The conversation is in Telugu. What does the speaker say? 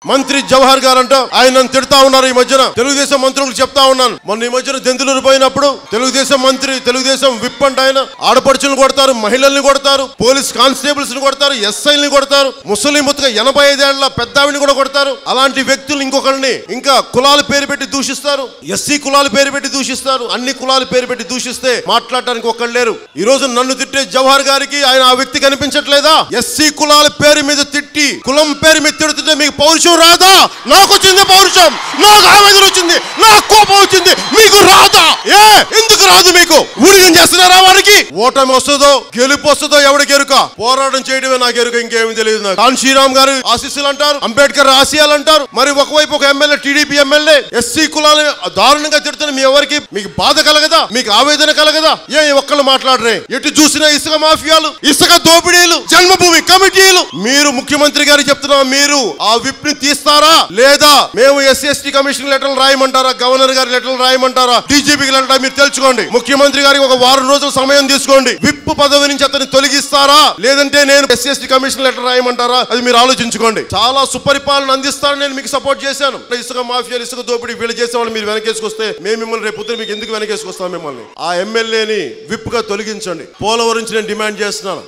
మంత్రి జవహర్ గారు అంట ఆయన నన్ను తిడతా ఉన్నారు. ఈ మధ్యన తెలుగుదేశం మంత్రులకు చెప్తా ఉన్నాను. మొన్న ఈ మధ్యన దెందులూరు పోయినప్పుడు తెలుగుదేశం మంత్రి, తెలుగుదేశం విప్ అంట ఆయన, ఆడపడుచులను కొడతారు, మహిళల్ని కొడతారు, పోలీస్ కానిస్టేబుల్స్ ని కొడతారు, ఎస్ఐల్ని కొడతారు, ముసలి ముత్తగా 85 ఏళ్ల పెద్దావిని కూడా కొడతారు. అలాంటి వ్యక్తులు ఇంకొకరిని ఇంకా కులాల పేరు పెట్టి దూషిస్తారు, ఎస్సీ కులాల పేరు పెట్టి దూషిస్తారు. అన్ని కులాల పేరు పెట్టి దూషిస్తే మాట్లాడటానికి ఒక్కళ్ళు లేరు. ఈ రోజు నన్ను తిట్టే జవహర్ గారికి ఆయన ఆ వ్యక్తి కనిపించట్లేదా? ఎస్సీ కులాల పేరు మీద తిట్టి కులం పేరు మీద తిడుతుంటే మీకు పౌరుషం రాదా? నాకు వచ్చింది పౌరుషం, నాకు ఆవేదన వచ్చింది, నాకు కోపం వచ్చింది, మీకు రాదా? ఎందుకు రాదు? మీకు ఊడిగం చేస్తున్నారా? వారికి ఓటమి వస్తుందో గెలుపు వస్తుందో ఎవడికి ఎరుక? పోరాటం చేయడమే నాకు ఎరుక, ఇంకేమి తెలియదు నాకు. కాన్ శ్రీరామ్ గారు ఆశీస్సులు అంటారు, అంబేద్కర్ ఆశయాలు అంటారు. మరి ఒకవైపు ఒక ఎమ్మెల్యే, టీడీపీ ఎమ్మెల్యే ఎస్సీ కులాలను దారుణంగా తిడుతున్న మీ ఎవరికి మీకు బాధ కలగదా? మీకు ఆవేదన కలగదా? ఒక్కళ్ళు మాట్లాడరే? ఎటు చూసినా ఇసుక మాఫియాలు, ఇసుక దోపిడీలు, జన్మభూమి కమిటీలు. మీరు ముఖ్యమంత్రి గారికి చెప్తున్నా, మీరు ఆ విప్ ని తీస్తారా లేదా? మేము ఎస్సీ కమిషన్ లెటర్లు రాయమంటారా? గవర్నర్ గారి లెటర్లు రాయమంటారా? డీజీపీకి లెటర్ మీరు తెలుసుకోండి. ముఖ్యమంత్రి గారికి ఒక వారం రోజుల సమయం తీసుకోండి. విప్ పదవి నుంచి అతన్ని తొలగిస్తారా లేదంటే నేను ఎస్సీ కమిషన్ లెటర్ రాయమంటారా? అది మీరు ఆలోచించుకోండి. చాలా సుపరిపాలన అందిస్తారని నేను మీకు సపోర్ట్ చేశాను. ఇసుక మాఫియాలు, ఇసుక దోపిడీ వీళ్ళు చేసేవాళ్ళు మీరు వెనకేసుకొస్తే మేము మిమ్మల్ని రేపు పొద్దున మీకు ఎందుకు వెనకేసుకొస్తాం? మిమ్మల్ని ఆ ఎమ్మెల్యేని విప్ గా తొలగించండి. పోలవరం నుంచి నేను డిమాండ్ చేస్తున్నాను.